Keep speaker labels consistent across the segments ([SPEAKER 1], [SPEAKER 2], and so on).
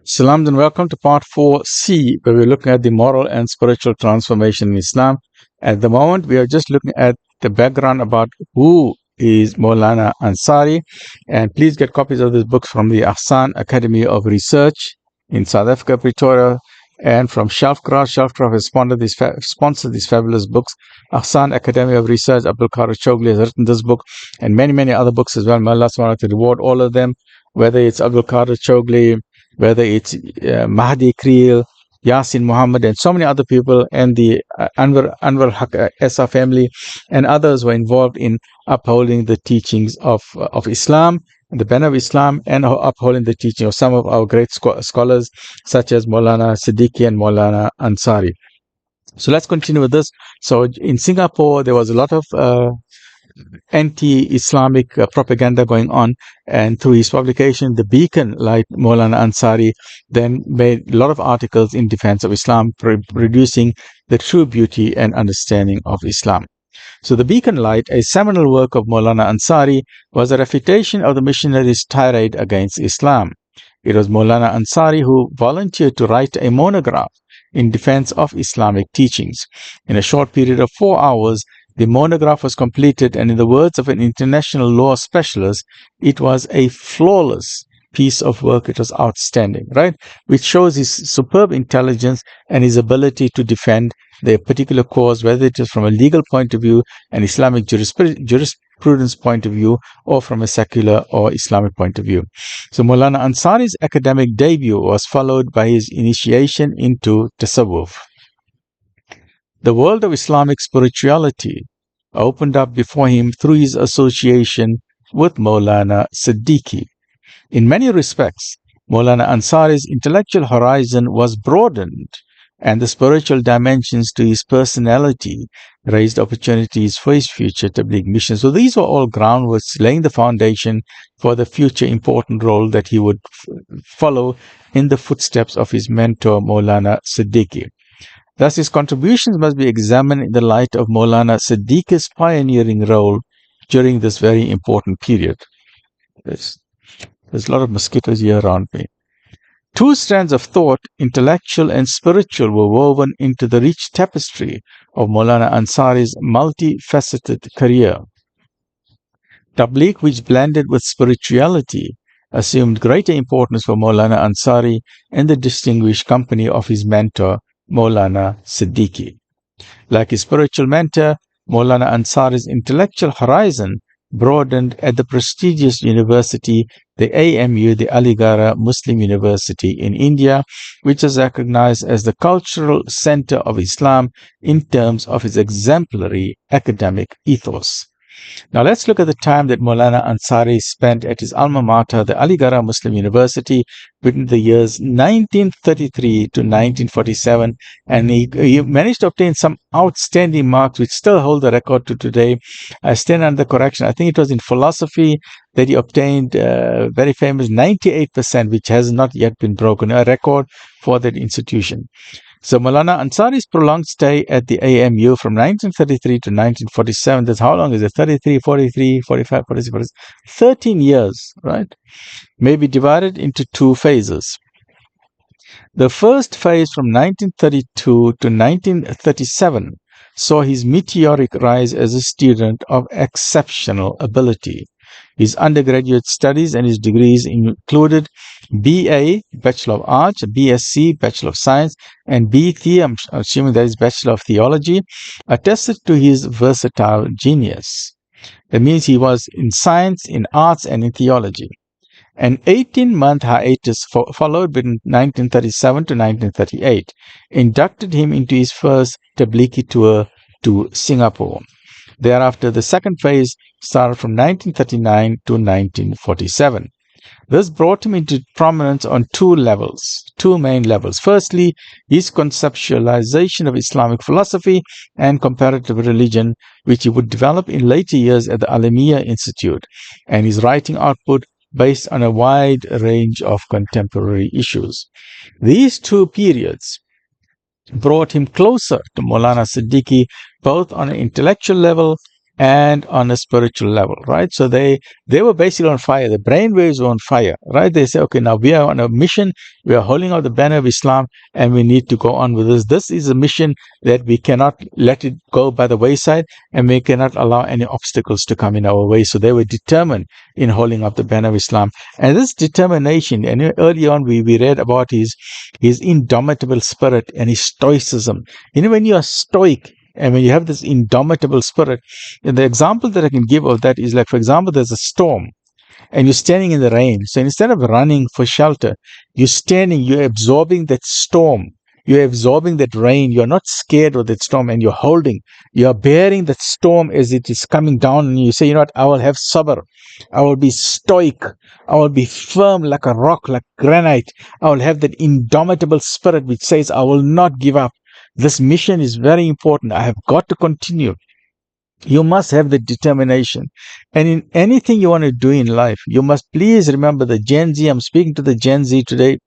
[SPEAKER 1] Salams and welcome to part 4C, where we're looking at the moral and spiritual transformation in Islam. At the moment, we are just looking at the background about who is Maulana Ansari. And please get copies of this book from the Ahsan Academy of Research in South Africa, Pretoria, and from Shelvcraft. Shelvcraft has sponsored these fabulous books. Ahsan Academy of Research, Abdul Choughley has written this book and many, many other books as well. May Allah subhanahu wa ta'ala reward all of them, whether it's Abdul Choughley, whether it's Mahdi Creel, Yasin Muhammad, and so many other people, and the Anwar Haq Essa family, and others were involved in upholding the teachings of Islam, and the banner of Islam, and upholding the teaching of some of our great scholars, such as Maulana Siddiqui and Maulana Ansari. So let's continue with this. So in Singapore, there was a lot of anti-Islamic propaganda going on, and through his publication The Beacon Light, Maulana Ansari then made a lot of articles in defense of Islam, reducing the true beauty and understanding of Islam. So The Beacon Light, a seminal work of Maulana Ansari, was a refutation of the missionaries' tirade against Islam. It was Maulana Ansari who volunteered to write a monograph in defense of Islamic teachings. In a short period of 4 hours, the monograph was completed, and in the words of an international law specialist, it was a flawless piece of work. It was outstanding, right? Which shows his superb intelligence and his ability to defend the particular cause, whether it is from a legal point of view, an Islamic jurisprudence point of view, or from a secular or Islamic point of view. So Maulana Ansari's academic debut was followed by his initiation into Tasawwuf. The world of Islamic spirituality opened up before him through his association with Maulana Siddiqui. In many respects, Maulana Ansari's intellectual horizon was broadened, and the spiritual dimensions to his personality raised opportunities for his future Tabligh mission. So these were all groundworks laying the foundation for the future important role that he would follow in the footsteps of his mentor Maulana Siddiqui. Thus, his contributions must be examined in the light of Maulana Siddiqui's pioneering role during this very important period. There's a lot of mosquitoes here around me. Two strands of thought, intellectual and spiritual, were woven into the rich tapestry of Maulana Ansari's multifaceted career. Tabligh, which blended with spirituality, assumed greater importance for Maulana Ansari in the distinguished company of his mentor, Maulana Siddiqui. Like his spiritual mentor, Maulana Ansari's intellectual horizon broadened at the prestigious university, the AMU, the Aligarh Muslim University in India, which is recognized as the cultural center of Islam in terms of its exemplary academic ethos. Now let's look at the time that Maulana Ansari spent at his alma mater, the Aligarh Muslim University, between the years 1933 to 1947, and he managed to obtain some outstanding marks which still hold the record to today. I stand under correction. I think it was in philosophy that he obtained very famous 98%, which has not yet been broken, a record for that institution. So Maulana Ansari's prolonged stay at the AMU from 1933 to 1947, that's how long is it? 33, 43, 45, 46, 46, 13 years, right? May be divided into two phases. The first phase from 1932 to 1937 saw his meteoric rise as a student of exceptional ability. His undergraduate studies and his degrees included BA, Bachelor of Arts, BSc, Bachelor of Science, and BT, I'm assuming that is Bachelor of Theology, attested to his versatile genius. That means he was in science, in arts, and in theology. An 18-month hiatus followed between 1937 to 1938, inducted him into his first Tablighi tour to Singapore. Thereafter, the second phase started from 1939 to 1947. This brought him into prominence on two main levels. Firstly, his conceptualization of Islamic philosophy and comparative religion, which he would develop in later years at the Alamiya Institute, and his writing output based on a wide range of contemporary issues. These two periods brought him closer to Maulana Siddiqui, both on an intellectual level and on a spiritual level, right? So they were basically on fire. The brainwaves were on fire, right? They say, okay, now we are on a mission. We are holding out the banner of Islam, and we need to go on with this. This is a mission that we cannot let it go by the wayside, and we cannot allow any obstacles to come in our way. So they were determined in holding up the banner of Islam, and this determination. And early on, we read about his indomitable spirit and his stoicism. When you are stoic, and when you have this indomitable spirit, and the example that I can give of that is like, for example, there's a storm and you're standing in the rain. So instead of running for shelter, you're standing, you're absorbing that storm. You're absorbing that rain. You're not scared of that storm, and you're bearing that storm as it is coming down. And you say, you know what, I will have sabr. I will be stoic. I will be firm like a rock, like granite. I will have that indomitable spirit which says, I will not give up. This mission is very important. I have got to continue. You must have the determination. And in anything you want to do in life, you must please remember the Gen Z. I'm speaking to the Gen Z today.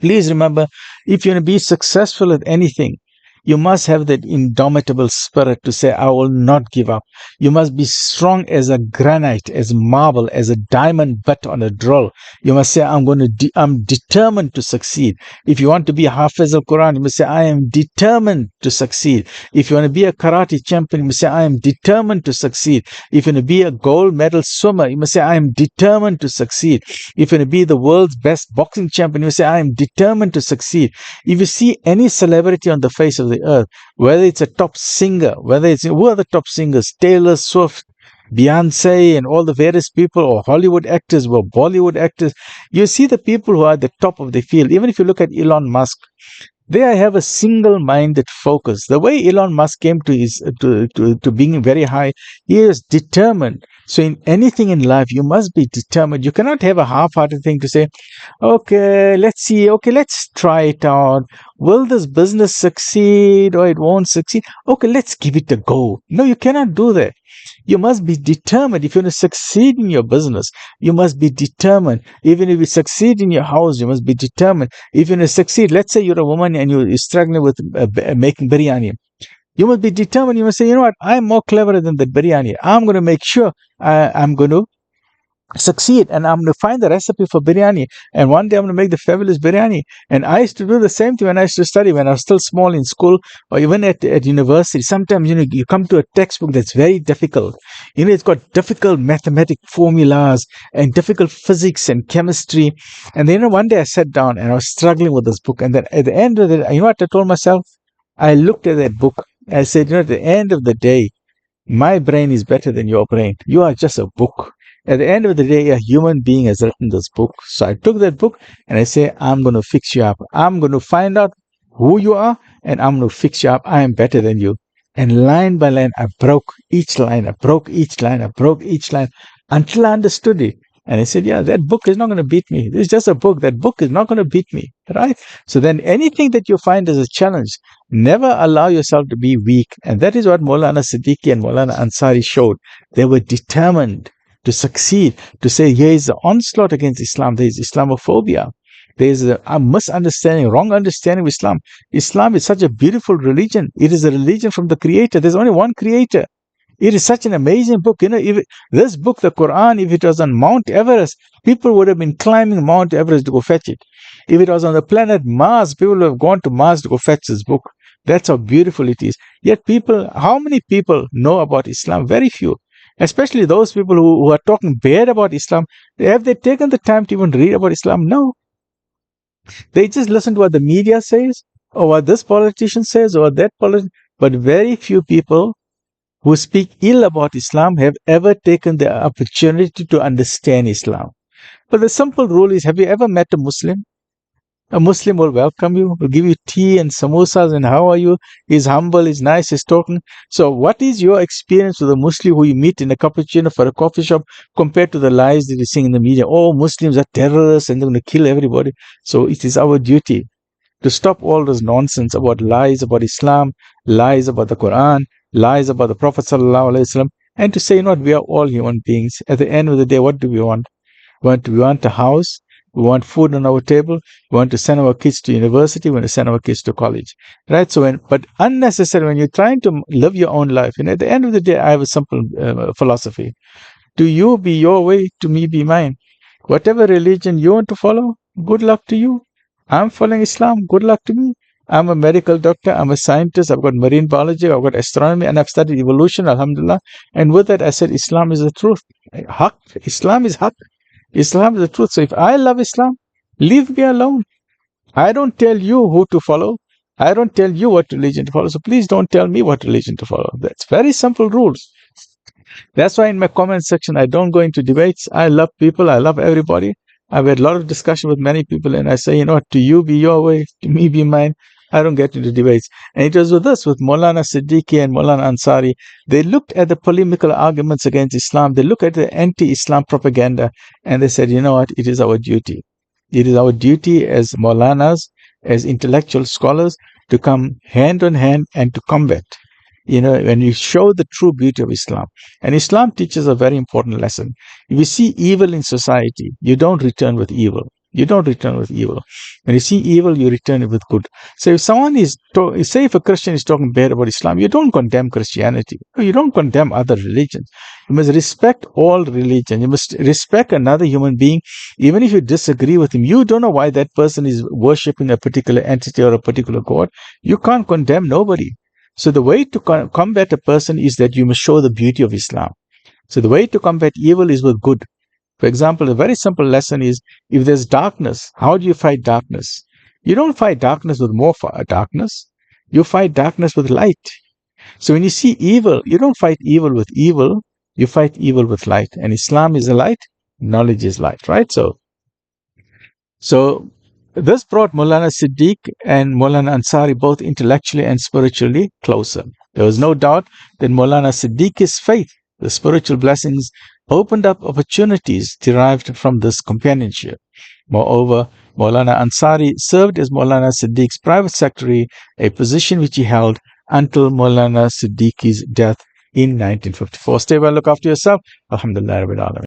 [SPEAKER 1] Please remember, if you want to be successful at anything, you must have that indomitable spirit to say, I will not give up. You must be strong as a granite, as marble, as a diamond butt on a drill. You must say, I'm determined to succeed. If you want to be a Hafiz al-Quran, you must say, I am determined to succeed. If you want to be a karate champion, you must say, I am determined to succeed. If you want to be a gold medal swimmer, you must say, I am determined to succeed. If you want to be the world's best boxing champion, you must say, I am determined to succeed. If you see any celebrity on the face of the earth, whether it's a top singer, who are the top singers? Taylor Swift, Beyonce, and all the various people, or Hollywood actors, or Bollywood actors. You see the people who are at the top of the field. Even if you look at Elon Musk, they have a single-minded focus. The way Elon Musk came to being very high, he is determined. So in anything in life, you must be determined. You cannot have a half-hearted thing to say, okay, let's see, okay, let's try it out. Will this business succeed or it won't succeed? Okay, let's give it a go. No, you cannot do that. You must be determined. If you want to succeed in your business, you must be determined. Even if you succeed in your house, you must be determined. If you want to succeed, let's say you're a woman and you're struggling with making biryani. You must be determined. You must say, you know what, I'm more clever than that biryani. I'm going to make sure I'm going to succeed, and I'm going to find the recipe for biryani, and one day I'm going to make the fabulous biryani. And I used to do the same thing when I used to study, when I was still small in school, or even at university. Sometimes you come to a textbook that's very difficult. It's got difficult mathematic formulas and difficult physics and chemistry. And then one day I sat down and I was struggling with this book, and then at the end of it, you know what I told myself? I looked at that book. I said, at the end of the day, my brain is better than your brain. You are just a book. At the end of the day, a human being has written this book. So I took that book and I say, I'm going to fix you up. I'm going to find out who you are, and I'm going to fix you up. I am better than you. And line by line, I broke each line. I broke each line. I broke each line until I understood it. And I said, yeah, that book is not going to beat me. It's just a book. That book is not going to beat me, right? So then anything that you find as a challenge, never allow yourself to be weak. And that is what Maulana Siddiqui and Maulana Ansari showed. They were determined to succeed, to say, here is the onslaught against Islam. There is Islamophobia. There is a misunderstanding, wrong understanding of Islam. Islam is such a beautiful religion. It is a religion from the Creator. There's only one Creator. It is such an amazing book. If this book, the Quran, if it was on Mount Everest, people would have been climbing Mount Everest to go fetch it. If it was on the planet Mars, people would have gone to Mars to go fetch this book. That's how beautiful it is. Yet how many people know about Islam? Very few. Especially those people who are talking bad about Islam. Have they taken the time to even read about Islam? No. They just listen to what the media says, or what this politician says, or that politician. But very few people who speak ill about Islam have ever taken the opportunity to understand Islam. But the simple rule is, have you ever met a Muslim? A Muslim will welcome you, will give you tea and samosas, and how are you? He's humble, he's nice, he's talking. So what is your experience with a Muslim who you meet in a cappuccino for a coffee shop compared to the lies that you see in the media? Oh, Muslims are terrorists and they're going to kill everybody. So it is our duty to stop all this nonsense about lies about Islam, lies about the Quran, lies about the Prophet ﷺ, and to say, we are all human beings. At the end of the day, what do we want? We want a house, We want food on our table. We want to send our kids to university. We want to send our kids to college, right? So, but unnecessary when you're trying to live your own life. At the end of the day, I have a simple philosophy: to you be your way, to me be mine. Whatever religion you want to follow, good luck to you. I'm following Islam. Good luck to me. I'm a medical doctor. I'm a scientist. I've got marine biology. I've got astronomy, and I've studied evolution. Alhamdulillah. And with that, I said Islam is the truth. Haq. Islam is haq. Islam is the truth. So if I love Islam, leave me alone. I don't tell you who to follow. I don't tell you what religion to follow. So please don't tell me what religion to follow. That's very simple rules. That's why in my comment section, I don't go into debates. I love people. I love everybody. I've had a lot of discussion with many people, and I say, to you be your way, to me be mine. I don't get into debates. And it was with us, with Maulana Siddiqui and Maulana Ansari. They looked at the polemical arguments against Islam. They looked at the anti-Islam propaganda, and they said, it is our duty. It is our duty as Maulanas, as intellectual scholars, to come hand on hand and to combat. When you show the true beauty of Islam. And Islam teaches a very important lesson. If you see evil in society, you don't return with evil. You don't return with evil. When you see evil, you return it with good. So if someone say if a Christian is talking bad about Islam, you don't condemn Christianity. You don't condemn other religions. You must respect all religion. You must respect another human being. Even if you disagree with him, you don't know why that person is worshipping a particular entity or a particular God. You can't condemn nobody. So the way to combat a person is that you must show the beauty of Islam. So the way to combat evil is with good. For example, a very simple lesson is, if there's darkness, how do you fight darkness? You don't fight darkness with more darkness. You fight darkness with light. So when you see evil, you don't fight evil with evil. You fight evil with light. And Islam is a light. Knowledge is light, right? So this brought Maulana Siddiq and Maulana Ansari both intellectually and spiritually closer. There was no doubt that Maulana Siddiqi's faith, the spiritual blessings, opened up opportunities derived from this companionship. Moreover, Maulana Ansari served as Maulana Siddiq's private secretary, a position which he held until Maulana Siddiqi's death in 1954. Stay well, look after yourself. Alhamdulillah Rabbil Aa'la'meen.